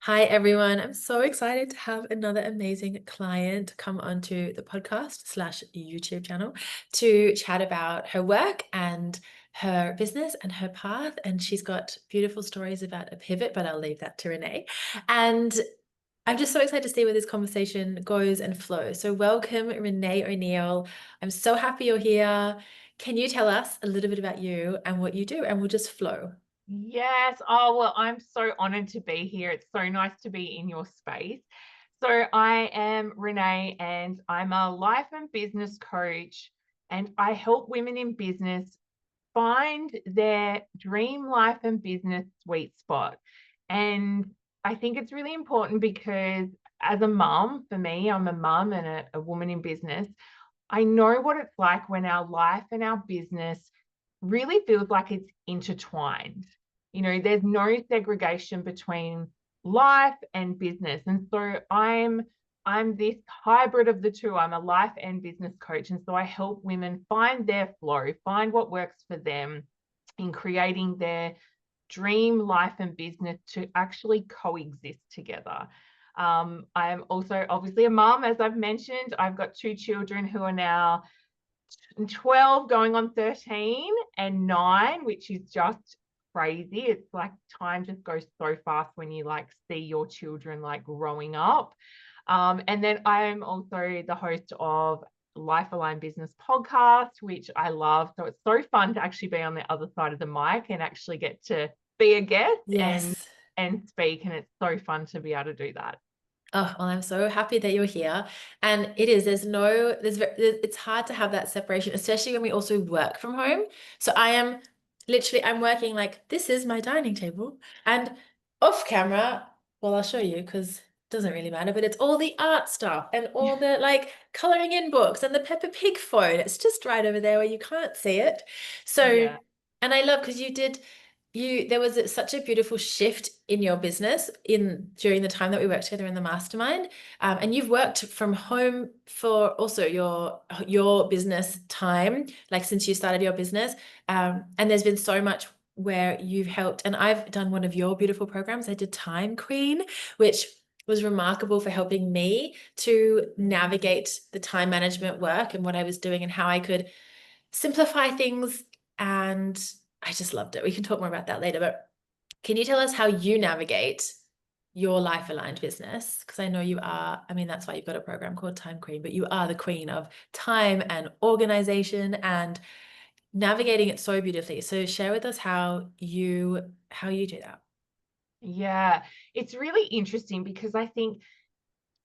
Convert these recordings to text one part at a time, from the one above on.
Hi, everyone. I'm so excited to have another amazing client come onto the podcast slash YouTube channel to chat about her work and her business and her path. And she's got beautiful stories about a pivot, but I'll leave that to Renae. And I'm just so excited to see where this conversation goes and flows. So welcome, Renae O'Neill. I'm so happy you're here. Can you tell us a little bit about you and what you do? And we'll just flow. Yes. Oh, well, I'm so honored to be here. It's so nice to be in your space. So, I am Renae and I'm a life and business coach, and I help women in business find their dream life and business sweet spot. And I think it's really important because, as a mum, for me, I'm a mum and a woman in business. I know what it's like when our life and our business really feels like it's intertwined. There's no segregation between life and business. And so I'm this hybrid of the two. I'm a life and business coach. And so I help women find their flow, find what works for them in creating their dream life and business to actually coexist together. I am also obviously a mom, as I've mentioned. I've got two children who are now 12 going on 13 and 9, which is just crazy. It's like time just goes so fast when you like see your children like growing up. And then I'm also the host of Life Aligned Business podcast, which I love. So it's so fun to actually be on the other side of the mic and actually get to be a guest Yes. and speak. And it's so fun to be able to do that. Oh, well, I'm so happy that you're here. And it's hard to have that separation, especially when we also work from home. So I'm working like this is my dining table. And off camera, well, I'll show you because it doesn't really matter, but it's all the art stuff and all the like coloring in books and the Peppa Pig phone. It's just right over there where you can't see it. So, Yeah. and I love because there was such a beautiful shift in your business in during the time that we worked together in the mastermind, and you've worked from home for also your business time, like since you started your business, and there's been so much where you've helped, and I've done one of your beautiful programs. I did Time Queen, which was remarkable for helping me to navigate the time management work and what I was doing and how I could simplify things, and I just loved it. We can talk more about that later, but can you tell us how you navigate your life aligned business? Because I know you are, I mean, that's why you've got a program called Time Queen, but you are the queen of time and organization and navigating it so beautifully. So share with us how you do that. Yeah. It's really interesting because I think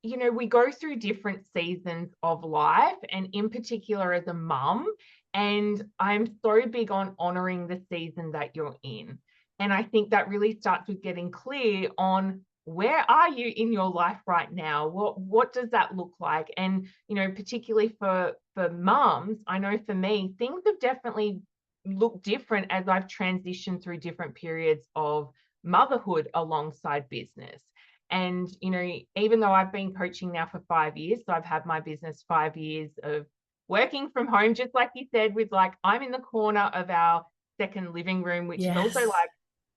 we go through different seasons of life, and in particular as a mum. And I'm so big on honoring the season that you're in. And I think that really starts with getting clear on where are you in your life right now? What does that look like? And particularly for mums, I know for me, things have definitely looked different as I've transitioned through different periods of motherhood alongside business. And, even though I've been coaching now for 5 years, so I've had my business 5 years of working from home, just like you said, with like, I'm in the corner of our second living room, which is also Yes. like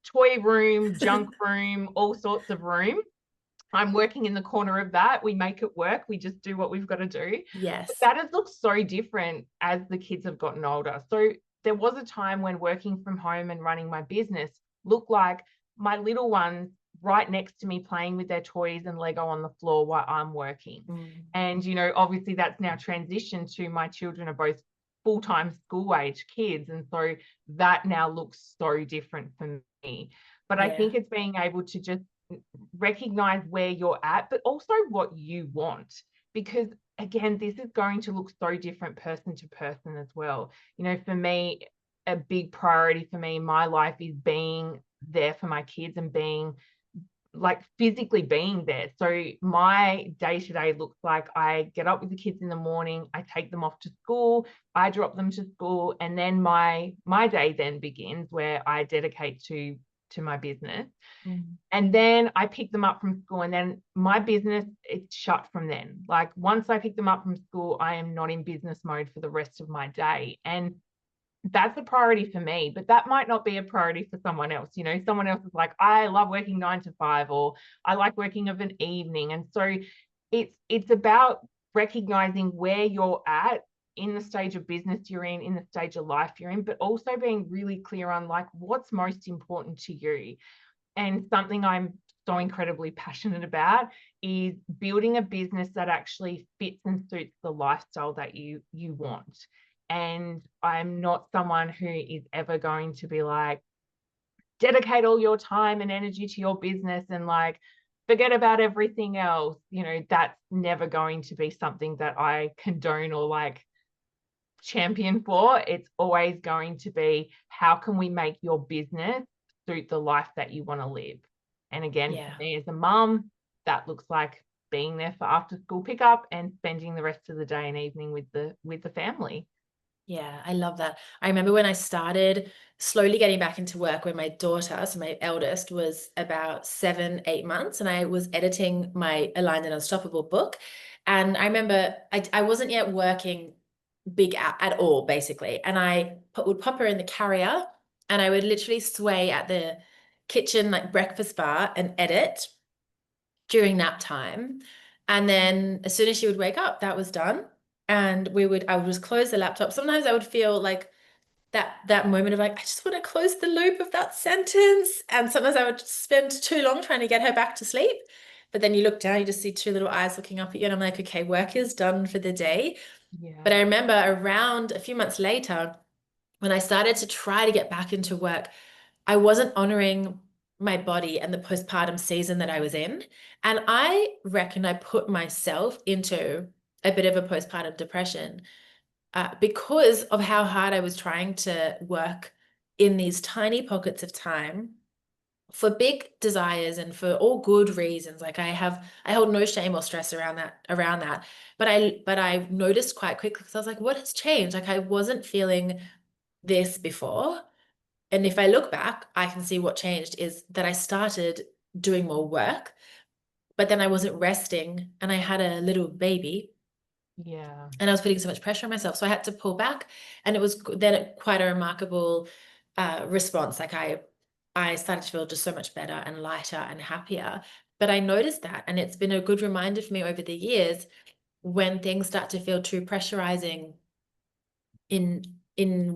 toy room, junk room, all sorts of room. I'm working in the corner of that. We make it work. We just do what we've got to do. But Yes. that has looked so different as the kids have gotten older. So there was a time when working from home and running my business looked like my little ones right next to me playing with their toys and Lego on the floor while I'm working. Mm. And, obviously that's now transitioned to my children are both full-time school age kids. And so that now looks so different for me. But I Yeah. think it's being able to just recognize where you're at, but also what you want. Because again, this is going to look so different person to person as well. For me, a big priority for me in my life is being there for my kids and being like physically being there. So my day to day looks like I get up with the kids in the morning, I take them off to school, I drop them to school, and then my day then begins where I dedicate to my business. Mm. And then I pick them up from school, and then my business, it's shut from then. Like once I pick them up from school, I am not in business mode for the rest of my day. And that's a priority for me, but that might not be a priority for someone else. You know, someone else is like, I love working 9 to 5, or I like working of an evening. And so it's about recognizing where you're at in the stage of business you're in the stage of life you're in, but also being really clear on like what's most important to you. And something I'm so incredibly passionate about is building a business that actually fits and suits the lifestyle that you want. And I'm not someone who is ever going to be like, dedicate all your time and energy to your business and like forget about everything else. You know, that's never going to be something that I condone or like champion for. It's always going to be, how can we make your business suit the life that you want to live? And again, for Yeah. me as a mum, that looks like being there for after school pickup and spending the rest of the day and evening with the family. Yeah, I love that. I remember when I started slowly getting back into work when my daughter, so my eldest, was about 7, 8 months, and I was editing my Aligned and Unstoppable book. And I remember I wasn't yet working big at all, basically. And I would pop her in the carrier, and I would literally sway at the kitchen, like breakfast bar, and edit during nap time. And then as soon as she would wake up, that was done. And I would just close the laptop. Sometimes I would feel like that moment of like, I just want to close the loop of that sentence. And sometimes I would spend too long trying to get her back to sleep. But then you look down, you just see two little eyes looking up at you, and I'm like, okay, work is done for the day. Yeah. But I remember around a few months later, when I started to try to get back into work, I wasn't honoring my body and the postpartum season that I was in. And I reckon I put myself into a bit of a postpartum depression because of how hard I was trying to work in these tiny pockets of time for big desires and for all good reasons. Like I hold no shame or stress around that. But I noticed quite quickly, because I was like, what has changed? Like I wasn't feeling this before. And if I look back, I can see what changed is that I started doing more work, but then I wasn't resting, and I had a little baby, Yeah. and I was putting so much pressure on myself. So I had to pull back, and it was then quite a remarkable response. Like I started to feel just so much better and lighter and happier. But I noticed that, and it's been a good reminder for me over the years, when things start to feel too pressurizing in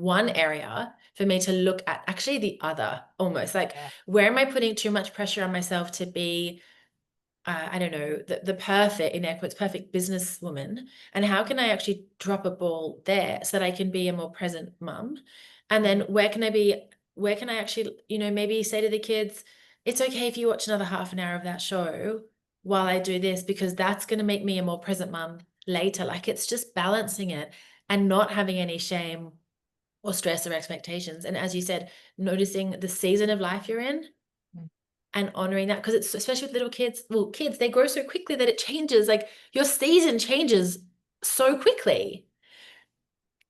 one area, for me to look at actually the other, almost like, Yeah. where am I putting too much pressure on myself to be I don't know, the perfect, in air quotes, perfect businesswoman, and how can I actually drop a ball there so that I can be a more present mum? And then where can I actually, maybe say to the kids, it's okay if you watch another half an hour of that show while I do this, because that's going to make me a more present mum later. Like, it's just balancing it and not having any shame or stress or expectations. And as you said, noticing the season of life you're in Mm. and honoring that, because it's especially with little kids, well, kids, they grow so quickly that it changes. Like, your season changes so quickly.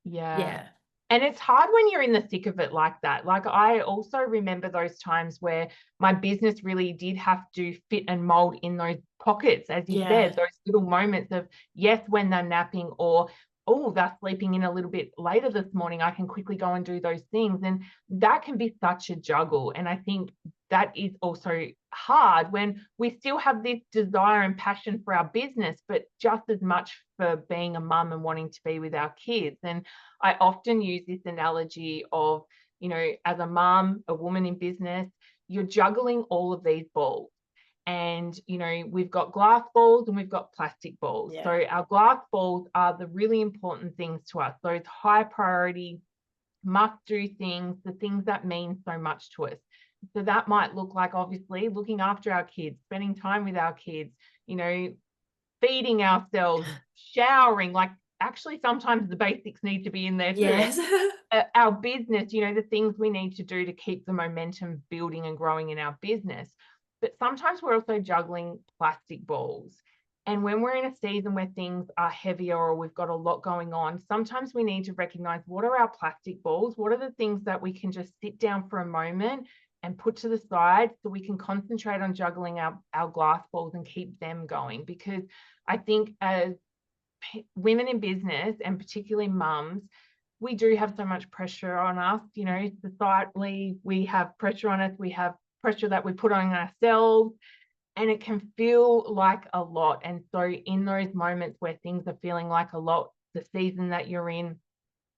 Yeah. Yeah. And it's hard when you're in the thick of it like that. Like I also remember those times where my business really did have to fit and mold in those pockets, as you Yeah. said, those little moments of, yes, when they're napping, or, oh, they're sleeping in a little bit later this morning, I can quickly go and do those things. And that can be such a juggle. And I think that is also hard when we still have this desire and passion for our business, but just as much for being a mum and wanting to be with our kids. And I often use this analogy of, you know, as a mum, a woman in business, you're juggling all of these balls. And, you know, we've got glass balls and we've got plastic balls. So Yeah. our glass balls are the really important things to us, those high priority, must do things, the things that mean so much to us. So that might look like, obviously, looking after our kids, spending time with our kids, you know, feeding ourselves, showering, like actually sometimes the basics need to be in there too. Yes. Our business, you know, the things we need to do to keep the momentum building and growing in our business. But sometimes we're also juggling plastic balls. And when we're in a season where things are heavier or we've got a lot going on, sometimes we need to recognize, what are our plastic balls? What are the things that we can just sit down for a moment and put to the side so we can concentrate on juggling our glass balls and keep them going? Because I think as women in business, and particularly mums, we do have so much pressure on us, you know, societally, we have pressure on us, we have pressure that we put on ourselves, and it can feel like a lot. And so in those moments where things are feeling like a lot, the season that you're in,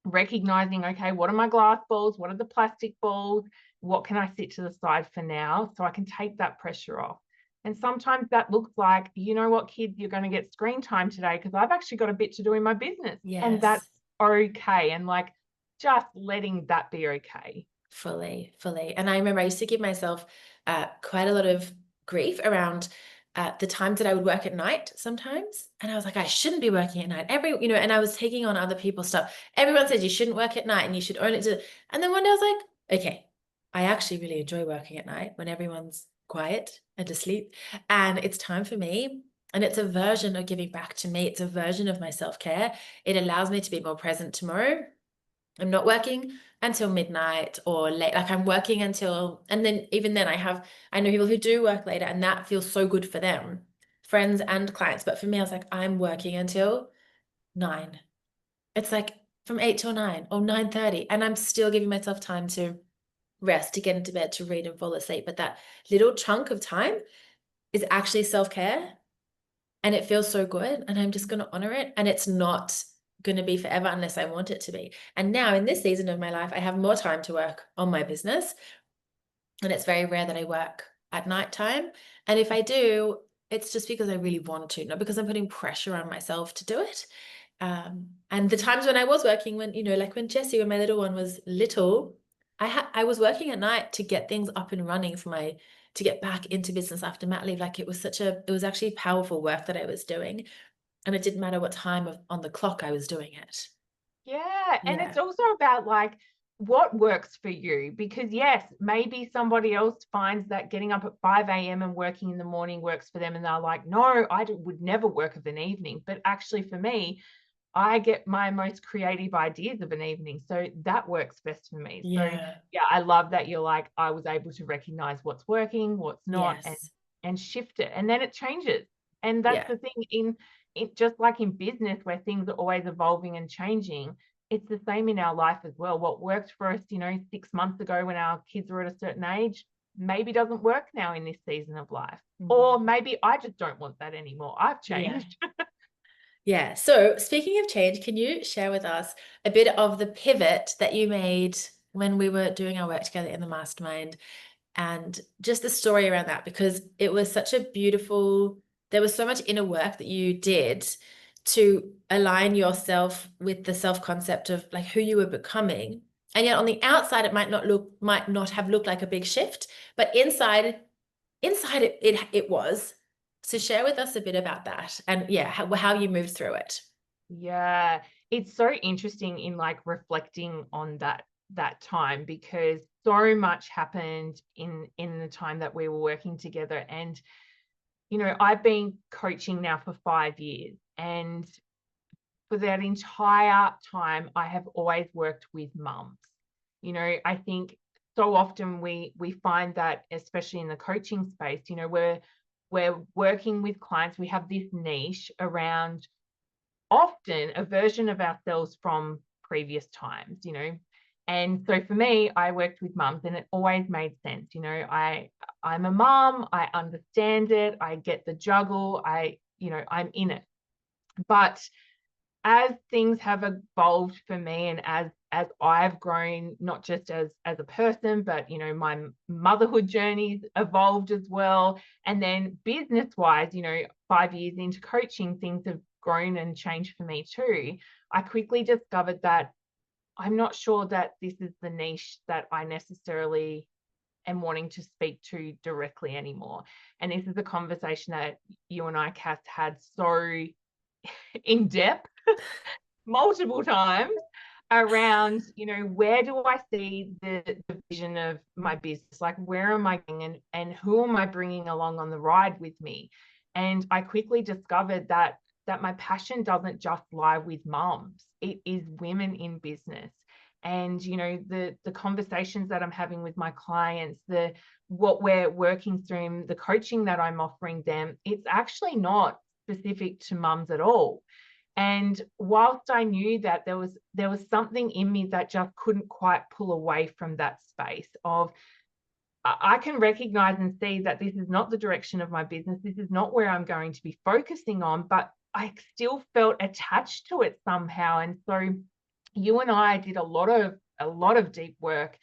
recognizing, okay, what are my glass balls? What are the plastic balls? What can I sit to the side for now so I can take that pressure off? And sometimes that looks like, you know what, kids, you're going to get screen time today because I've actually got a bit to do in my business. And that's Yes. okay. And like just letting that be okay. Fully, fully. And I remember I used to give myself quite a lot of grief around the times that I would work at night sometimes. And I was like, I shouldn't be working at night. And I was taking on other people's stuff. Everyone says you shouldn't work at night and you should own it to. And then one day I was like, okay, I actually really enjoy working at night when everyone's quiet and asleep. And it's time for me. And it's a version of giving back to me. It's a version of my self-care. It allows me to be more present tomorrow. I'm not working until midnight or late. Like I'm working until, and then even then I know people who do work later and that feels so good for them, friends and clients. But for me, I was like, I'm working until 9. It's like from 8 till 9 or 9:30. And I'm still giving myself time to rest, to get into bed, to read and fall asleep. But that little chunk of time is actually self-care and it feels so good. And I'm just going to honor it. And it's not going to be forever unless I want it to be. And now in this season of my life, I have more time to work on my business. And it's very rare that I work at nighttime. And if I do, it's just because I really want to, not because I'm putting pressure on myself to do it. And the times when I was working, when, you know, like when Jessie, when my little one was little, I was working at night to get things up and running to get back into business after mat leave. Like it was actually powerful work that I was doing. And it didn't matter what time on the clock I was doing it. Yeah. And it's Yeah. also about like what works for you. Because, yes, maybe somebody else finds that getting up at 5 a.m. and working in the morning works for them. And they're like, no, would never work of an evening. But actually, for me, I get my most creative ideas of an evening. So that works best for me. So Yeah. yeah, I love that you're like, I was able to recognize what's working, what's not, Yes. and shift it. And then it changes. And that's Yeah. the thing in it, just like in business where things are always evolving and changing, it's the same in our life as well. What worked for us, you know, 6 months ago when our kids were at a certain age, maybe doesn't work now in this season of life. Or maybe I just don't want that anymore. I've Yeah. changed. Yeah. So speaking of change, can you share with us a bit of the pivot that you made when we were doing our work together in the mastermind and just the story around that? Because it was such a beautiful, there was so much inner work that you did to align yourself with the self-concept of like who you were becoming. And yet on the outside, it might not have looked like a big shift, but inside it was. So share with us a bit about that and yeah, how you moved through it. Yeah, it's so interesting in like reflecting on that time because so much happened in the time that we were working together. And you know, I've been coaching now for 5 years, and for that entire time I have always worked with mums. You know, I think so often we find that, especially in the coaching space, you know, we're working with clients, we have this niche around often a version of ourselves from previous times, you know. And so for me, I worked with mums and it always made sense. You know, I'm a mum, I understand it, I get the juggle, I'm in it. But as things have evolved for me and as I've grown, not just as a person, but you know, my motherhood journey's evolved as well. And then business wise, you know, 5 years into coaching, things have grown and changed for me too. I quickly discovered that I'm not sure that this is the niche that I necessarily am wanting to speak to directly anymore. And this is a conversation that you and I, Cass, had so in depth multiple times around, you know, where do I see the vision of my business? Like, where am I going and who am I bringing along on the ride with me? And I quickly discovered that my passion doesn't just lie with moms. It is women in business. And, you know, the conversations that I'm having with my clients, what we're working through, the coaching that I'm offering them, it's actually not specific to mums at all. And whilst I knew that there was something in me that just couldn't quite pull away from that space of, I can recognize and see that this is not the direction of my business. This is not where I'm going to be focusing on, but I still felt attached to it somehow. And so you and I did a lot of deep work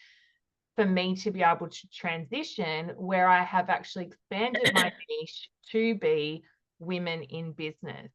for me to be able to transition, where I have actually expanded my niche to be women in business.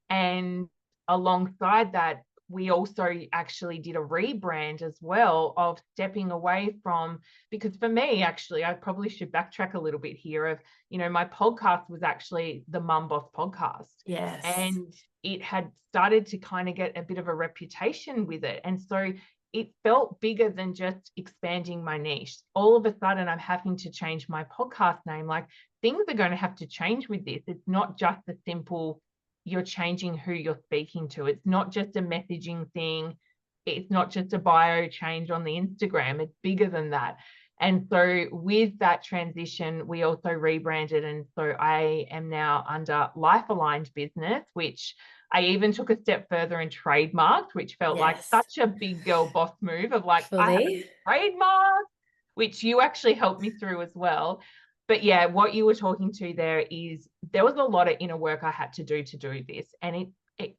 And alongside that, we also actually did a rebrand as well, of stepping away from, because for me, actually, I probably should backtrack a little bit here of, my podcast was actually the Mum Boss podcast. Yes. And it had started to kind of get a bit of a reputation with it. And so it felt bigger than just expanding my niche. All of a sudden, I'm having to change my podcast name. Like, things are going to have to change with this. It's not just a simple, you're changing who you're speaking to. It's not just a messaging thing. It's not just a bio change on the Instagram. It's bigger than that. And so with that transition, we also rebranded. And so I am now under Life Aligned Business, which I even took a step further and trademarked, which felt like Yes. such a big girl boss move of like, I have a Fully. trademark, which you actually helped me through as well. But yeah, what you were talking to there is, there was a lot of inner work I had to do this. And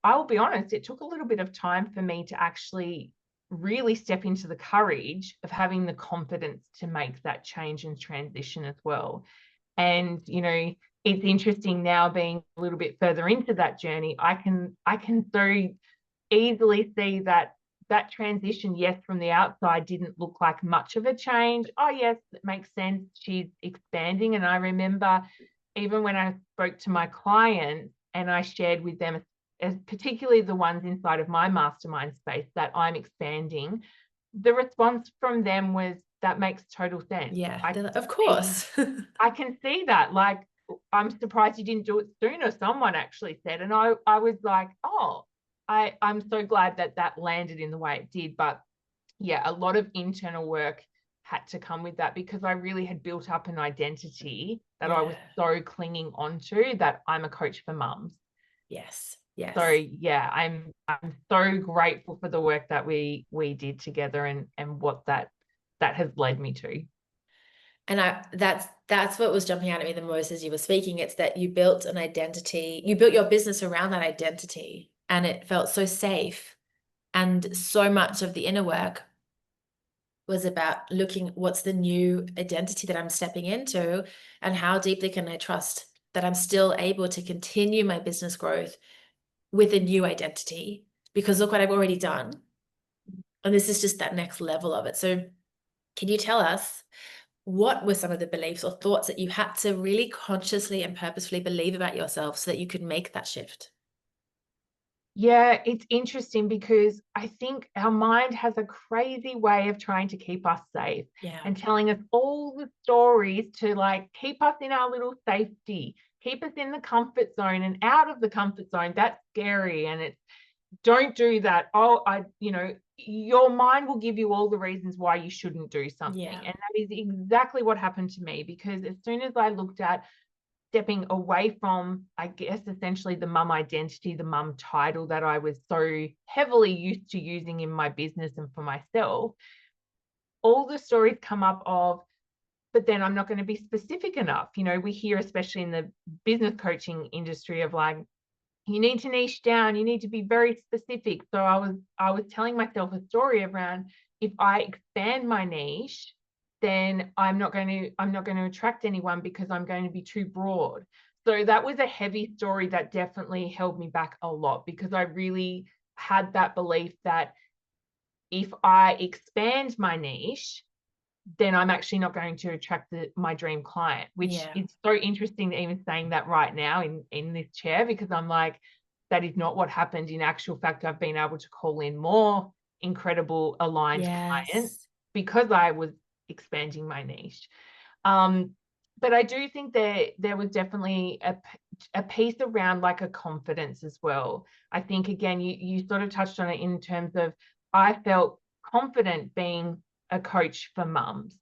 I will be honest, it took a little bit of time for me to actually really step into the courage of having the confidence to make that change and transition as well. And, it's interesting now, being a little bit further into that journey, I can so easily see that transition, yes, from the outside didn't look like much of a change. Oh, yes, it makes sense. She's expanding. And I remember even when I spoke to my clients and I shared with them, as particularly the ones inside of my mastermind space, that I'm expanding, the response from them was, that makes total sense. Yeah, I they're can like, of see, course. I can see that. Like, I'm surprised you didn't do it sooner, someone actually said. And I was like, oh, I'm so glad that landed in the way it did. But yeah, a lot of internal work had to come with that, because I really had built up an identity that I was so clinging onto, that I'm a coach for mums. Yes. Yes. So yeah, I'm so grateful for the work that we did together, and what that has led me to. And that's what was jumping out at me the most as you were speaking. It's that you built an identity, you built your business around that identity, and it felt so safe. And so much of the inner work was about looking, what's the new identity that I'm stepping into, and how deeply can I trust that I'm still able to continue my business growth with a new identity? Because look what I've already done. And this is just that next level of it. So can you tell us, what were some of the beliefs or thoughts that you had to really consciously and purposefully believe about yourself so that you could make that shift? Yeah, it's interesting, because I think our mind has a crazy way of trying to keep us safe, Yeah. and telling us all the stories to like keep us in our little safety, keep us in the comfort zone, and out of the comfort zone, that's scary. And it's, don't do that. Oh, your mind will give you all the reasons why you shouldn't do something. Yeah. And that is exactly what happened to me, because as soon as I looked at stepping away from, I guess, essentially the mum identity, the mum title that I was so heavily used to using in my business and for myself, all the stories come up of, but then I'm not going to be specific enough. We hear, especially in the business coaching industry, of like, you need to niche down, you need to be very specific. So I was telling myself a story around, if I expand my niche, then I'm not going to attract anyone, because I'm going to be too broad. So that was a heavy story that definitely held me back a lot, because I really had that belief that if I expand my niche, then I'm actually not going to attract my dream client, which is so interesting, even saying that right now in this chair, because I'm like, that is not what happened. In actual fact, I've been able to call in more incredible aligned clients, because I was expanding my niche. But I do think there was definitely a piece around like a confidence as well. I think, again, you sort of touched on it in terms of, I felt confident being a coach for mums.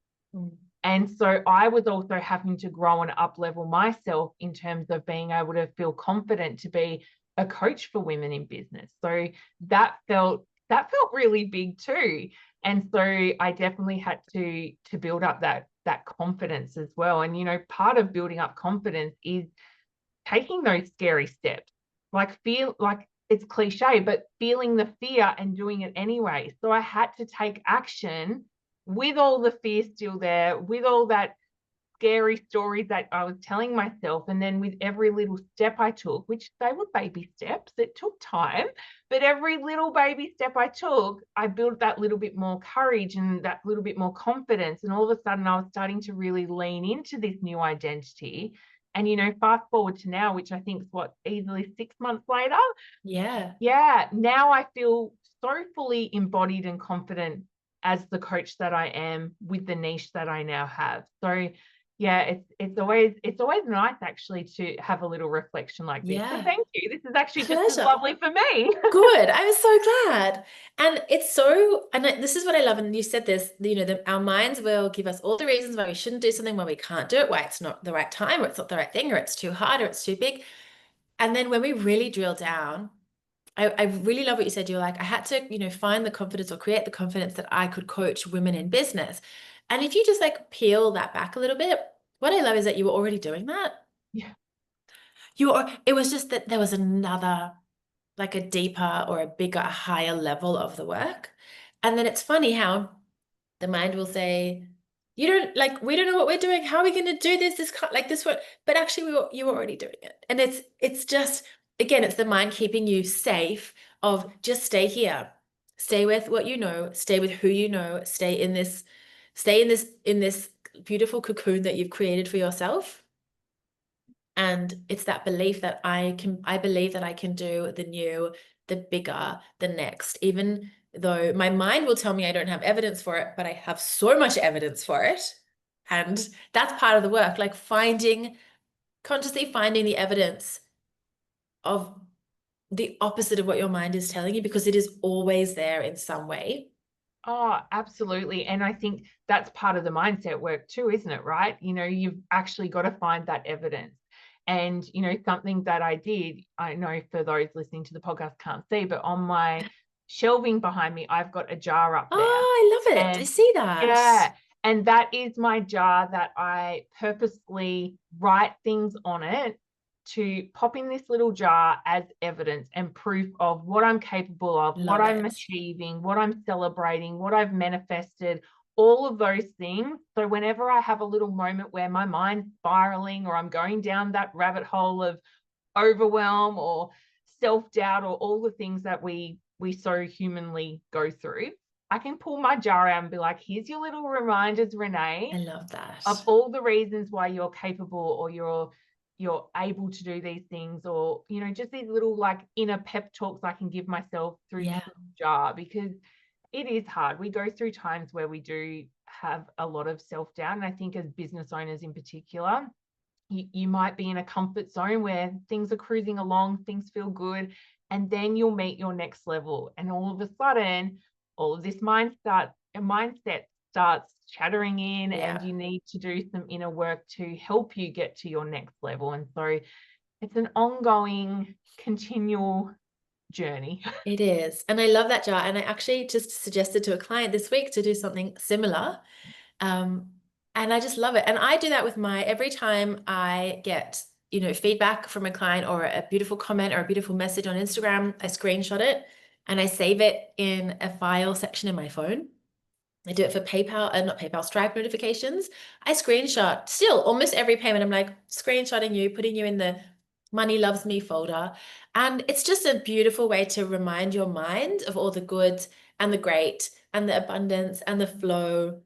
And so I was also having to grow and up level myself in terms of being able to feel confident to be a coach for women in business. So that felt really big too. And so I definitely had to build up that confidence as well. And part of building up confidence is taking those scary steps. Like it's cliche, but feeling the fear and doing it anyway. So I had to take action with all the fear still there, with all that scary stories that I was telling myself. And then with every little step I took, which they were baby steps, it took time, but every little baby step I took, I built that little bit more courage and that little bit more confidence. And all of a sudden, I was starting to really lean into this new identity. And, fast forward to now, which I think is easily 6 months later. Yeah. Yeah, now I feel so fully embodied and confident as the coach that I am with the niche that I now have. So yeah, it's always nice actually to have a little reflection like this. So Yeah. thank you. This is actually just as Pleasure. lovely for me. Good. I was so glad. And it's so, and this is what I love. And you said this, our minds will give us all the reasons why we shouldn't do something, why we can't do it, why it's not the right time, or it's not the right thing, or it's too hard, or it's too big. And then when we really drill down, I really love what you said. You're like, I had to, find the confidence or create the confidence that I could coach women in business. And if you just like peel that back a little bit, what I love is that you were already doing that. Yeah. It was just that there was another, like a deeper or a bigger, higher level of the work. And then it's funny how the mind will say, you don't like, we don't know what we're doing. How are we going to do this? This can't like this one. But actually you were already doing it. And it's just, again, it's the mind keeping you safe of just stay here, stay with what you know, stay with who you know, stay in this beautiful cocoon that you've created for yourself. And it's that belief that I believe that I can do the new, the bigger, the next, even though my mind will tell me I don't have evidence for it, but I have so much evidence for it. And that's part of the work, like consciously finding the evidence of the opposite of what your mind is telling you, because it is always there in some way. Oh, absolutely. And I think that's part of the mindset work too, isn't it? Right? You've actually got to find that evidence. And, something that I did, I know for those listening to the podcast can't see, but on my shelving behind me, I've got a jar up Oh, there. I love it. I And see that. yeah, and that is my jar that I purposely write things on it to pop in this little jar as evidence and proof of what I'm capable of, what Love I'm it. achieving, what I'm celebrating, what I've manifested, all of those things. So whenever I have a little moment where my mind's spiraling or I'm going down that rabbit hole of overwhelm or self-doubt or all the things that we so humanly go through, I can pull my jar out and be like, here's your little reminders, Renae, I love that. of all the reasons why you're capable or you're able to do these things, or just these little like inner pep talks I can give myself through Yeah, this jar, because it is hard. We go through times where we do have a lot of self-doubt, and I think as business owners in particular, you might be in a comfort zone where things are cruising along, things feel good, and then you'll meet your next level, and all of a sudden all of this mindset starts chattering in, and yeah. you need to do some inner work to help you get to your next level. And so it's an ongoing, continual journey. It is. And I love that jar. And I actually just suggested to a client this week to do something similar. Um, and I just love it. And I do that with every time I get, feedback from a client or a beautiful comment or a beautiful message on Instagram, I screenshot it and I save it in a file section in my phone. I do it for PayPal, not PayPal, Stripe notifications. I screenshot still almost every payment. I'm like screenshotting you, putting you in the money loves me folder. And it's just a beautiful way to remind your mind of all the good and the great and the abundance and the flow.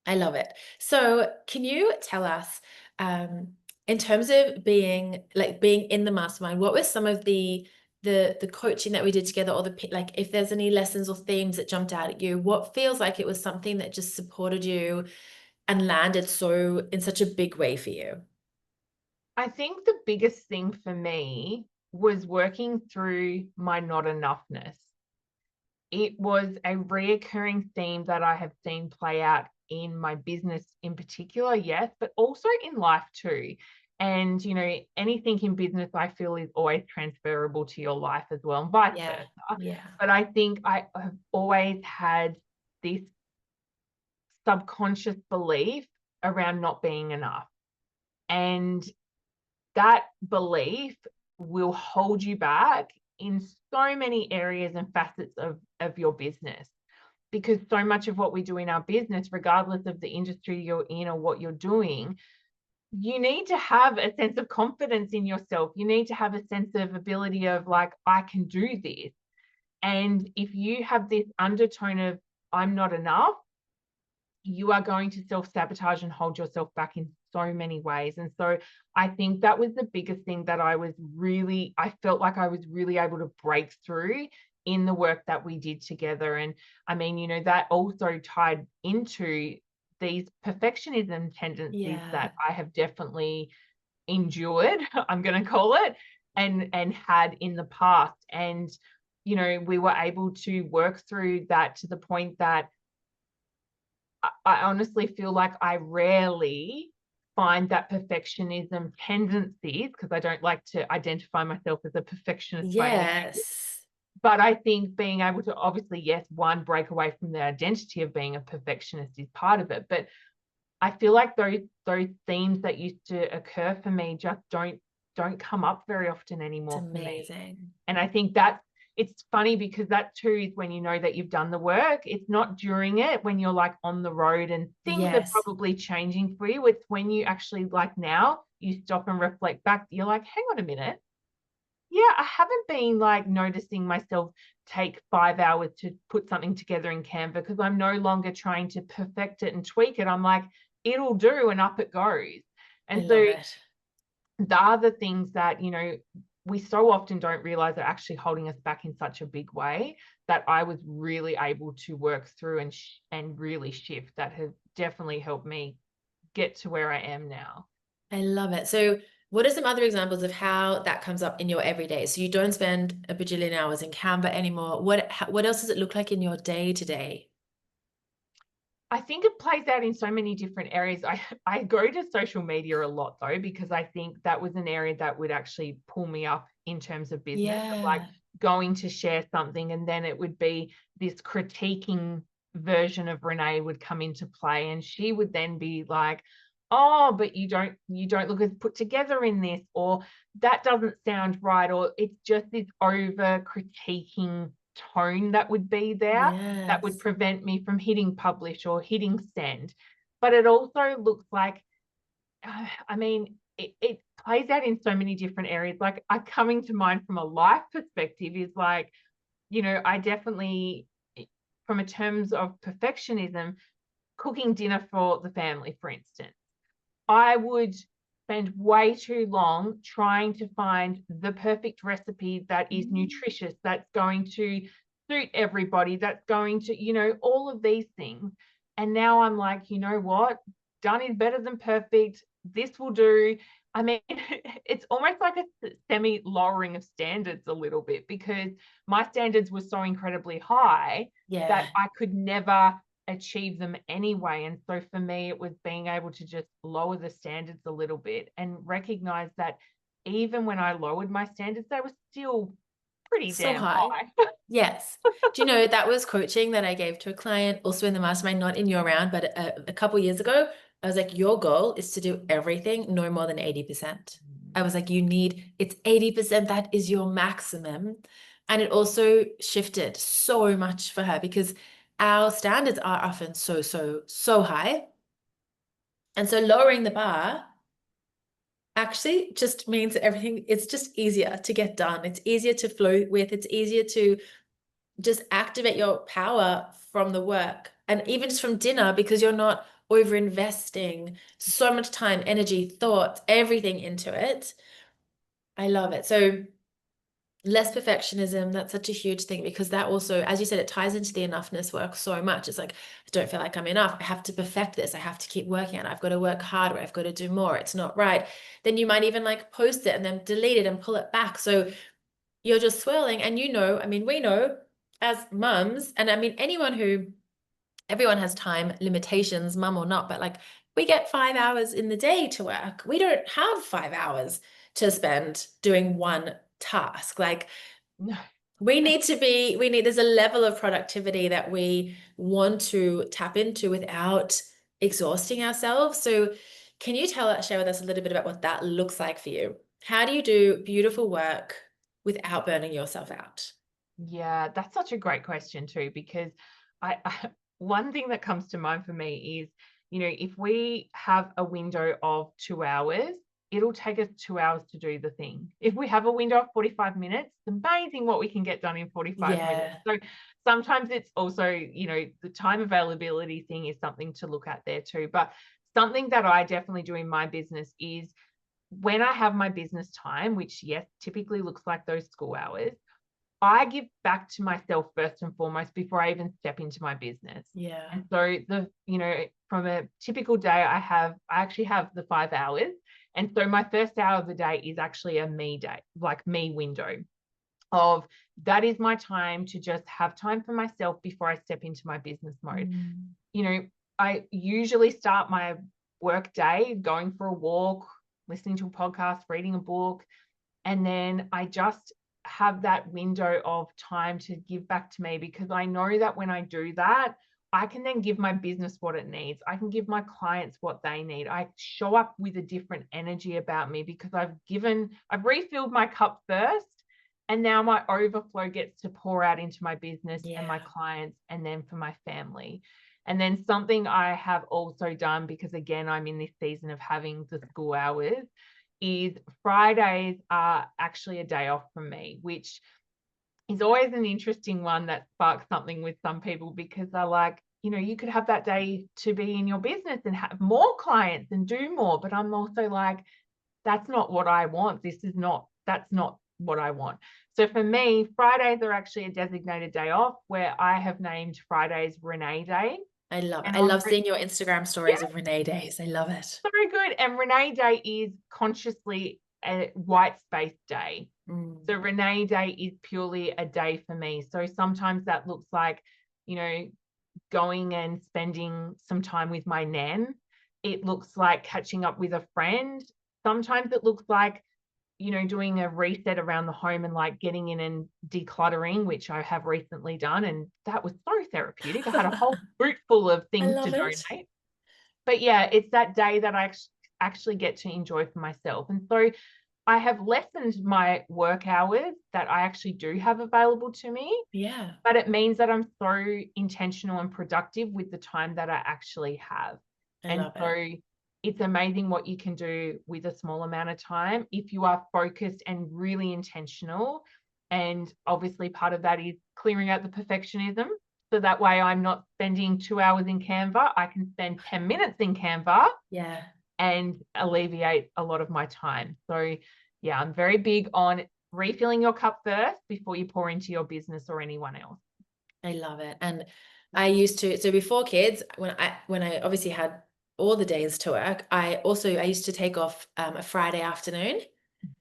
I love it. So can you tell us, in terms of being in the mastermind, what were some of the coaching that we did together, or like if there's any lessons or themes that jumped out at you, what feels like it was something that just supported you and landed in such a big way for you? I think the biggest thing for me was working through my not enoughness. It was a reoccurring theme that I have seen play out in my business in particular, yes, but also in life too. And, anything in business I feel is always transferable to your life as well, and vice Yeah. versa. Yeah. But I think I have always had this subconscious belief around not being enough. And that belief will hold you back in so many areas and facets of your business. Because so much of what we do in our business, regardless of the industry you're in or what you're doing, you need to have a sense of confidence in yourself. You need to have a sense of ability of like, I can do this. And if you have this undertone of, I'm not enough, you are going to self-sabotage and hold yourself back in so many ways. And so I think that was the biggest thing that I felt like I was really able to break through in the work that we did together. And I mean, that also tied into these perfectionism tendencies Yeah. that I have definitely endured, I'm going to call it, and had in the past. And we were able to work through that to the point that I honestly feel like I rarely find that perfectionism tendencies, because I don't like to identify myself as a perfectionist by any means. Yes. But I think being able to, obviously, yes, one, break away from the identity of being a perfectionist is part of it. But I feel like those themes that used to occur for me just don't come up very often It's anymore for me. amazing. And I think that it's funny because that too is when you know that you've done the work. It's not during it when you're like on the road and things are Yes. probably changing for you. It's when you actually, like, now you stop and reflect back. You're like, hang on a minute. Yeah, I haven't been like noticing myself take 5 hours to put something together in Canva, because I'm no longer trying to perfect it and tweak it. I'm like, it'll do, and up it goes. I And so love it. the other things that we so often don't realize are actually holding us back in such a big way, that I was really able to work through and really shift, that has definitely helped me get to where I am now. I love it. So, what are some other examples of how that comes up in your everyday? So you don't spend a bajillion hours in Canva anymore. What else does it look like in your day to day? I think it plays out in so many different areas. I go to social media a lot though, because I think that was an area that would actually pull me up in terms of business, of like Yeah. going to share something, and then it would be this critiquing version of Renae would come into play, and she would then be like, oh, but you don't look as put together in this, or that doesn't sound right, or it's just this over critiquing tone that would be there, that would Yes. prevent me from hitting publish or hitting send. But it also looks like, I mean, it plays out in so many different areas. Like, coming to mind from a life perspective is like, I definitely, from a terms of perfectionism, cooking dinner for the family, for instance, I would spend way too long trying to find the perfect recipe that is nutritious, that's going to suit everybody, that's going to, all of these things. And now I'm like, you know what? Done is better than perfect. This will do. I mean, it's almost like a semi lowering of standards a little bit, because my standards were so incredibly high that Yeah. I could never achieve them anyway. And so for me, it was being able to just lower the standards a little bit and recognize that even when I lowered my standards, they were still pretty So damn high. high. Yes. Do you know that was coaching that I gave to a client also in the mastermind, not in your round, but a couple years ago. I was like, your goal is to do everything no more than 80%. I was like, it's 80%. That is your maximum. And it also shifted so much for her because our standards are often so, so, so high. And so lowering the bar actually just means that it's just easier to get done. It's easier to flow with. It's easier to just activate your power from the work and even just from dinner, because you're not over investing so much time, energy, thought, everything into it. I love it. So less perfectionism, that's such a huge thing, because that also, as you said, it ties into the enoughness work so much. It's like, I don't feel like I'm enough. I have to perfect this. I have to keep working on it. I've got to work harder. I've got to do more. It's not right. Then you might even like post it and then delete it and pull it back. So you're just swirling. And I mean, we know as mums, and I mean, everyone has time limitations, mum or not, but like we get 5 hours in the day to work. We don't have 5 hours to spend doing one task. Like, No. there's a level of productivity that we want to tap into without exhausting ourselves. So can you share with us a little bit about what that looks like for you? How do you do beautiful work without burning yourself out? Yeah, that's such a great question too, because I one thing that comes to mind for me is, if we have a window of 2 hours, it'll take us 2 hours to do the thing. If we have a window of 45 minutes, it's amazing what we can get done in 45 minutes. Yeah. So sometimes it's also, the time availability thing is something to look at there too. But something that I definitely do in my business is when I have my business time, which yes, typically looks like those school hours, I give back to myself first and foremost before I even step into my business. Yeah. And so from a typical day, I actually have the 5 hours. And so my first hour of the day is actually a me day, like me window of that is my time to just have time for myself before I step into my business mode. I usually start my work day going for a walk, listening to a podcast, reading a book, and then I just have that window of time to give back to me, because I know that when I do that, I can then give my business what it needs. I can give my clients what they need. I show up with a different energy about me because I've refilled my cup first. And now my overflow gets to pour out into my business and my Yeah. clients, and then for my family. And then something I have also done, because again, I'm in this season of having the school hours, is Fridays are actually a day off from me, which is always an interesting one that sparks something with some people, because they're like, you could have that day to be in your business and have more clients and do more. But I'm also like, that's not what I want. That's not what I want. So for me, Fridays are actually a designated day off, where I have named Fridays Renae Day. I love it. And I love seeing your Instagram yeah, stories of Renae days. I love it. so good. And Renae Day is consciously a white space day. Mm. So Renae Day is purely a day for me. So sometimes that looks like, you know, going and spending some time with my nan. It looks like catching up with a friend. Sometimes it looks like, doing a reset around the home and like getting in and decluttering, which I have recently done. And that was so therapeutic. I had a whole boot full of I things to love it. donate. But yeah, it's that day that I actually get to enjoy for myself. And so I have lessened my work hours that I actually do have available to me, Yeah. but it means that I'm so intentional and productive with the time that I actually have. I And love it. so it's amazing what you can do with a small amount of time if you are focused and really intentional. And obviously, part of that is clearing out the perfectionism. So that way, I'm not spending 2 hours in Canva. I can spend 10 minutes in Canva Yeah. and alleviate a lot of my time. So, yeah, I'm very big on refilling your cup first before you pour into your business or anyone else. I love it. And I used to, so before kids, when I obviously had all the days to work, I used to take off a Friday afternoon,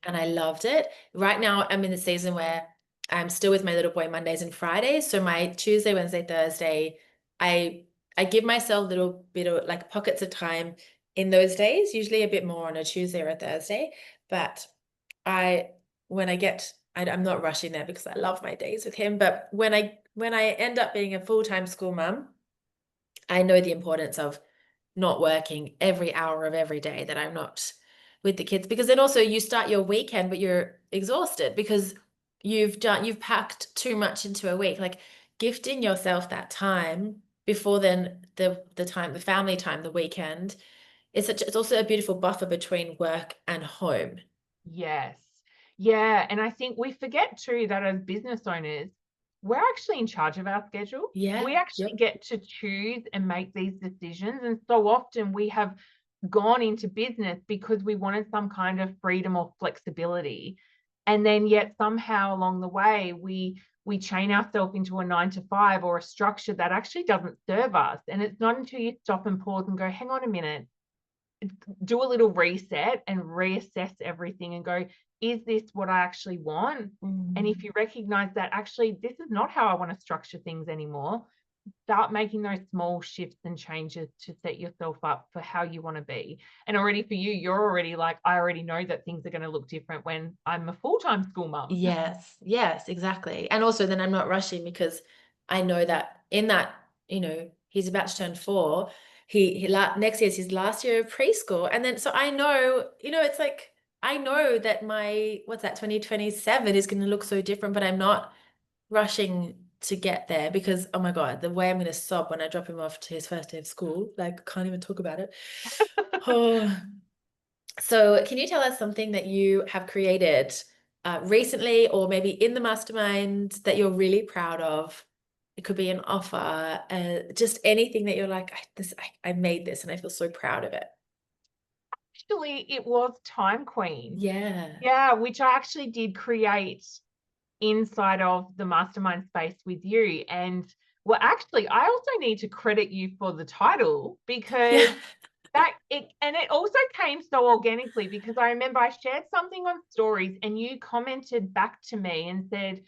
and I loved it. Right now I'm in the season where I'm still with my little boy Mondays and Fridays. So my Tuesday, Wednesday, Thursday, I I give myself a little bit of like pockets of time in those days, usually a bit more on a Tuesday or a Thursday. But I when I get I'm not rushing there because I love my days with him. But when I end up being a full-time school mum, I know the importance of not working every hour of every day that I'm not with the kids, because then also you start your weekend but you're exhausted because you've packed too much into a week. Like, gifting yourself that time before then, the family time, the weekend, it's also a beautiful buffer between work and home. Yes. Yeah. And I think we forget too that as business owners, we're actually in charge of our schedule. Yeah. We actually Yep. get to choose and make these decisions. And so often we have gone into business because we wanted some kind of freedom or flexibility. And then yet somehow along the way, we chain ourselves into a 9 to 5 or a structure that actually doesn't serve us. And it's not until you stop and pause and go, hang on a minute, do a little reset and reassess everything and go, is this what I actually want? And if Mm. you recognize that actually this is not how I want to structure things anymore, start making those small shifts and changes to set yourself up for how you want to be. And already for you, you're already like, I already know that things are going to look different when I'm a full-time school mum. Yes, yes, exactly. And also then I'm not rushing because I know that in that, he's about to turn 4. Next year's his last year of preschool. And then so I know, it's like I know that my 2027 is going to look so different, but I'm not rushing to get there because oh my God, the way I'm going to sob when I drop him off to his first day of school, like can't even talk about it. Oh, so can you tell us something that you have created recently or maybe in the mastermind that you're really proud of? It could be an offer, just anything that you're like, I made this and I feel so proud of it. Actually, it was Time Queen. Yeah. Yeah, which I actually did create inside of the mastermind space with you. And well, actually, I also need to credit you for the title because Yeah. it also came so organically because I remember I shared something on stories and you commented back to me and said,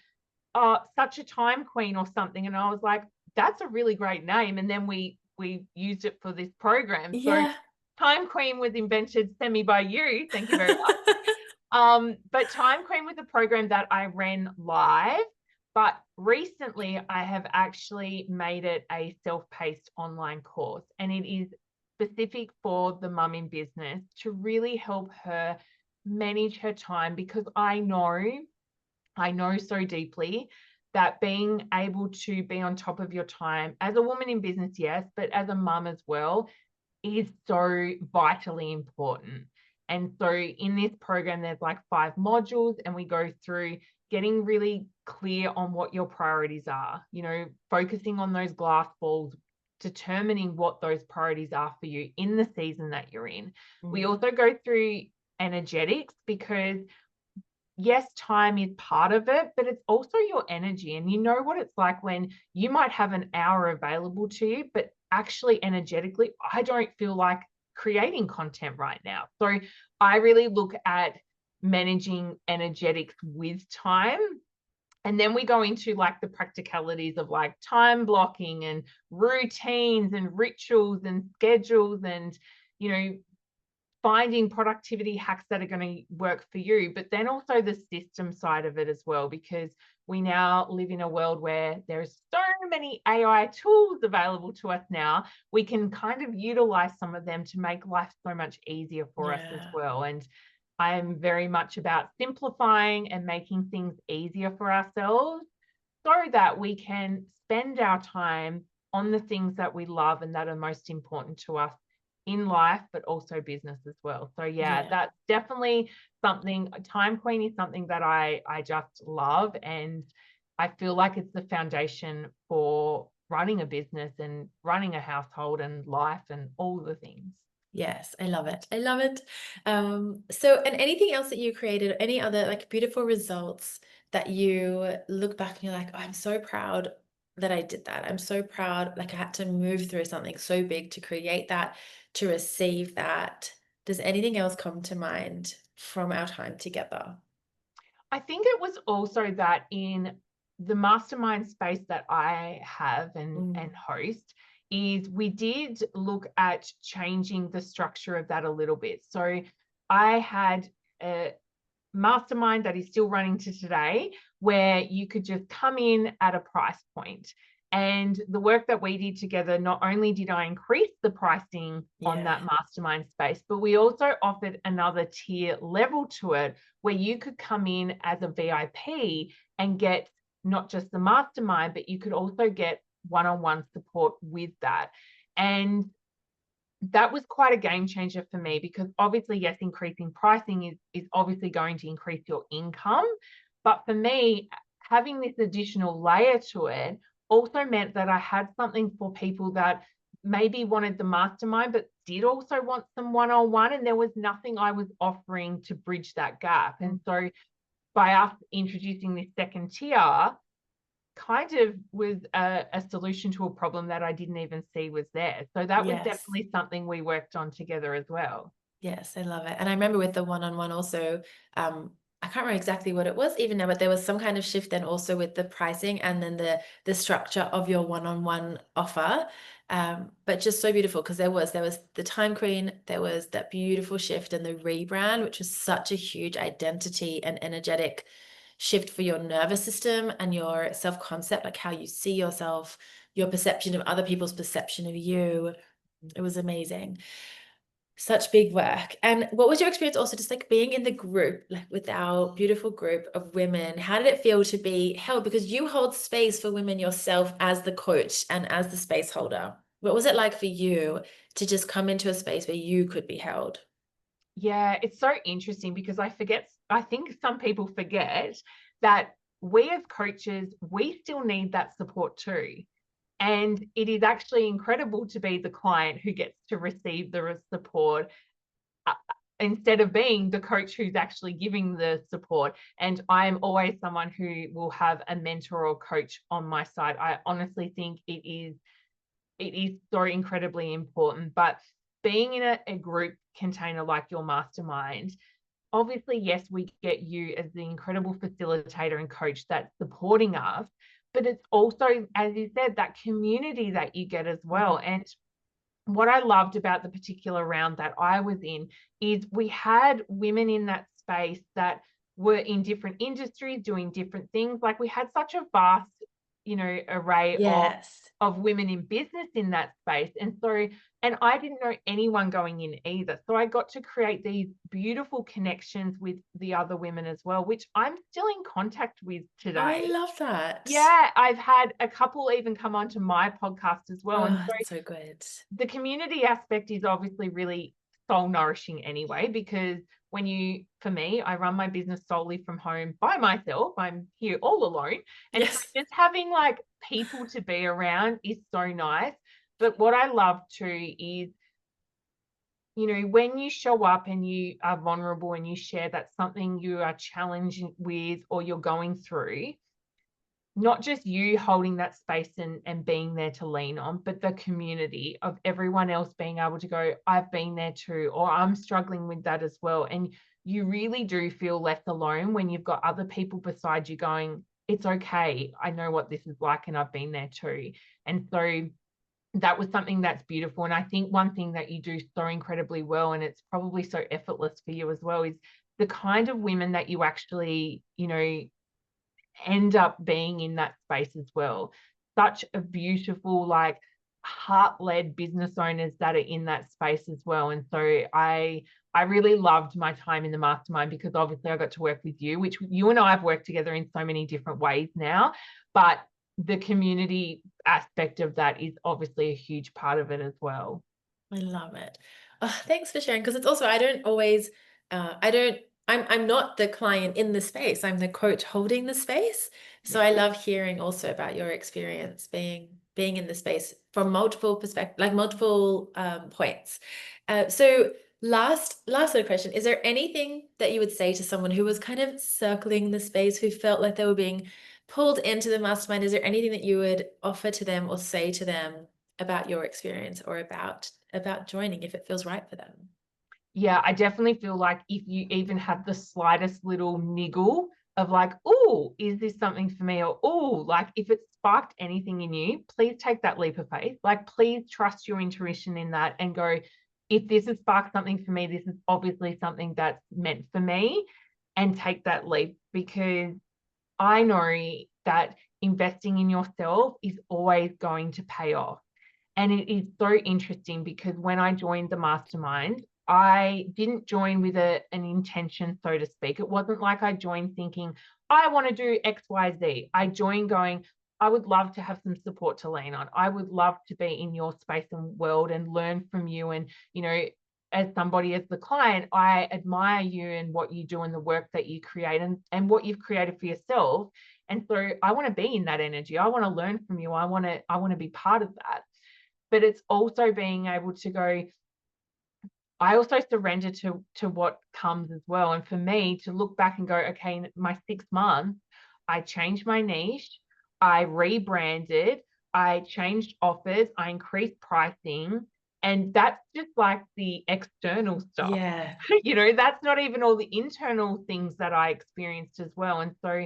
oh, such a time queen or something. And I was like, that's a really great name. And then we used it for this program. So Yeah. Time Queen was invented semi by you. Thank you very much. But Time Queen was a program that I ran live, but recently I have actually made it a self-paced online course, and it is specific for the mum in business to really help her manage her time because I know so deeply that being able to be on top of your time as a woman in business, yes, but as a mum as well, is so vitally important. And so in this program, there's like 5 modules, and we go through getting really clear on what your priorities are, focusing on those glass balls, determining what those priorities are for you in the season that you're in. We Mm. also go through energetics because yes, time is part of it, but it's also your energy. And you know what it's like when you might have an hour available to you, but actually energetically, I don't feel like creating content right now. So I really look at managing energetics with time. And then we go into like the practicalities of like time blocking and routines and rituals and schedules and, you know, finding productivity hacks that are going to work for you, but then also the system side of it as well, because we now live in a world where there's so many AI tools available to us now. We can kind of utilize some of them to make life so much easier for us as Yeah. well. And I'm very much about simplifying and making things easier for ourselves so that we can spend our time on the things that we love and that are most important to us in life, but also business as well. So yeah, Yeah. that's definitely something. Time Queen is something that I just love, and I feel like it's the foundation for running a business and running a household and life and all the things. Yes, I love it. I love it. So, and anything else that you created, any other like beautiful results that you look back and you're like, oh, I'm so proud that I did that. I'm so proud, like I had to move through something so big to create that, to receive that. Does anything else come to mind from our time together? I think it was also that in the mastermind space that I have and Mm, host is we did look at changing the structure of that a little bit. So I had a mastermind that is still running to today, where you could just come in at a price point. And the work that we did together, not only did I increase the pricing on yeah. that mastermind space, but we also offered another tier level to it where you could come in as a VIP and get not just the mastermind, but you could also get one-on-one support with that. And that was quite a game changer for me because obviously, yes, increasing pricing is obviously going to increase your income. But for me, having this additional layer to it also meant that I had something for people that maybe wanted the mastermind, but did also want some one-on-one. And there was nothing I was offering to bridge that gap. Mm, And so by us introducing this second tier, kind of was a solution to a problem that I didn't even see was there. So that was yes. definitely something we worked on together as well. Yes, I love it. And I remember with the one-on-one also, I can't remember exactly what it was even now, but there was some kind of shift then also with the pricing and then the structure of your one-on-one offer. But just so beautiful because there was the Time Queen, there was that beautiful shift and the rebrand, which was such a huge identity and energetic shift for your nervous system and your self-concept, like how you see yourself, your perception of other people's perception of you. It was amazing. Such big work. And what was your experience also just like being in the group, like with our beautiful group of women? How did it feel to be held? Because you hold space for women yourself as the coach and as the space holder. What was it like for you to just come into a space where you could be held? Yeah, it's so interesting because I think some people forget that we as coaches, we still need that support too. And it is actually incredible to be the client who gets to receive the support uh, instead of being the coach who's actually giving the support. And I'm always someone who will have a mentor or coach on my side. I honestly think it is so incredibly important. But being in a group container like your mastermind, obviously, yes, we get you as the incredible facilitator and coach that's supporting us, but it's also, as you said, that community that you get as well. And what I loved about the particular round that I was in is we had women in that space that were in different industries doing different things. Like we had such a vast, array Yes. of women in business in that space. And I didn't know anyone going in either. So I got to create these beautiful connections with the other women as well, which I'm still in contact with Oh, I today. love that. Yeah, I've had a couple even come onto my podcast as well. And Oh, so it's so good. the community aspect is obviously really soul nourishing anyway, because for me, I run my business solely from home by myself. I'm here all alone. And so Yes. just having like people to be around is so nice. But what I love too is, when you show up and you are vulnerable and you share that's something you are challenged with or you're going through, not just you holding that space and being there to lean on, but the community of everyone else being able to go, I've been there too, or I'm struggling with that as well. And you really do feel less alone when you've got other people beside you going, it's okay. I know what this is like and I've been there too. And so that was something that's beautiful. And I think one thing that you do so incredibly well, and it's probably so effortless for you as well, is the kind of women that you actually, end up being in that space as well. Such a beautiful, like heart-led business owners that are in that space as well. And so I really loved my time in the mastermind because obviously I got to work with you, which you and I have worked together in so many different ways now. But the community aspect of that is obviously a huge part of it as well. I love it. Oh, thanks for sharing. Because it's also, I don't always, I don't, I'm not the client in the space. I'm the coach holding the space. So Yeah. I love hearing also about your experience being in the space from multiple perspectives, like multiple points. So last sort of question, is there anything that you would say to someone who was kind of circling the space, who felt like they were being pulled into the mastermind? Is there anything that you would offer to them or say to them about your experience or about joining if it feels right for them? Yeah, I definitely feel like if you even have the slightest little niggle of like, oh, is this something for me? Or, oh, like if it sparked anything in you, please take that leap of faith. Like, please trust your intuition in that and go, if this has sparked something for me, this is obviously something that's meant for me, and take that leap, because I know that investing in yourself is always going to pay off. And it is so interesting because when I joined the mastermind, I didn't join with an intention, so to speak. It wasn't like I joined thinking, I want to do X, Y, Z. I joined going, I would love to have some support to lean on. I would love to be in your space and world and learn from you. And, as somebody, as the client, I admire you and what you do and the work that you create and what you've created for yourself. And so I want to be in that energy. I want to learn from you. I want to be part of that. But it's also being able to go, I also surrender to what comes as well. And for me to look back and go, okay, in my 6 months, I changed my niche, I rebranded, I changed offers, I increased pricing, And that's just like the external stuff. Yeah. That's not even all the internal things that I experienced as well. And so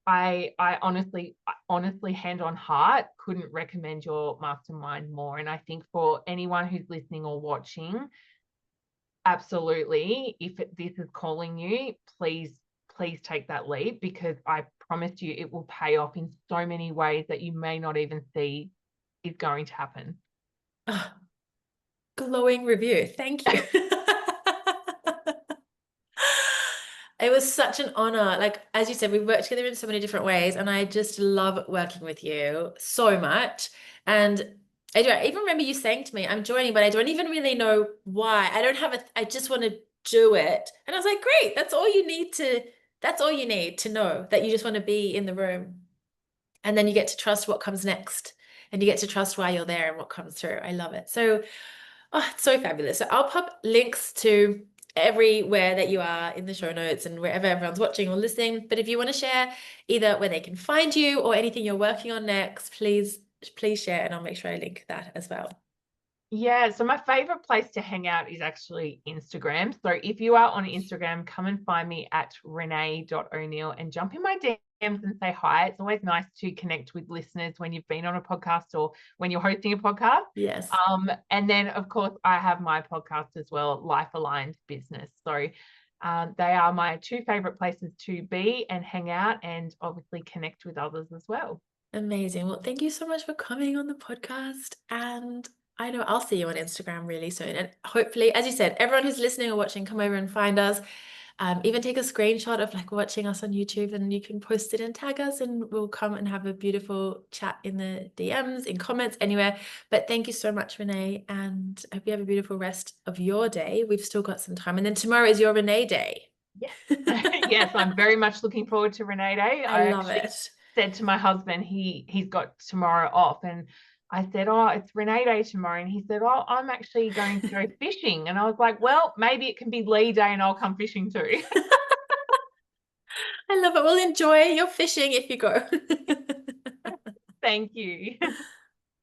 I honestly, hand on heart, couldn't recommend your mastermind more. And I think for anyone who's listening or watching, absolutely, if this is calling you, please take that leap, because I promise you it will pay off in so many ways that you may not even see is going to happen. Oh, glowing review. Thank you. It was such an honor. Like, as you said, we've worked together in so many different ways, and I just love working with you so much. And I even remember you saying to me, I'm joining, but I don't even really know why. I just want to do it. And I was like, great, that's all you need to know, that you just want to be in the room. And then you get to trust what comes next, and you get to trust why you're there and what comes through. I love it. So, oh, it's so fabulous. So I'll pop links to everywhere that you are in the show notes and wherever everyone's watching or listening. But if you want to share either where they can find you or anything you're working on next, please share, and I'll make sure I link that as well. Yeah, so my favorite place to hang out is actually Instagram. So if you are on Instagram, come and find me at Renae.O'Neill and jump in my DMs and say hi. It's always nice to connect with listeners when you've been on a podcast or when you're hosting a podcast. Yes. And then, of course, I have my podcast as well, Life Aligned Business. So they are my two favorite places to be and hang out, and obviously connect with others as well. Amazing. Well, thank you so much for coming on the podcast. And I know I'll see you on Instagram really soon. And hopefully, as you said, everyone who's listening or watching, come over and find us. Even take a screenshot of like watching us on YouTube, and you can post it and tag us, and we'll come and have a beautiful chat in the DMs, in comments, anywhere. But thank you so much, Renae, and I hope you have a beautiful rest of your day. We've still got some time. And then tomorrow is your Renae Day. Yes. Yes, I'm very much looking forward to Renae Day. I I love actually it. said to my husband, he's got tomorrow off, and I said, oh, it's Renae Day tomorrow. And he said, oh, I'm actually going to go fishing. And I was like, well, maybe it can be Lee Day and I'll come fishing too. I love it. Well, enjoy your fishing if you go. Thank you.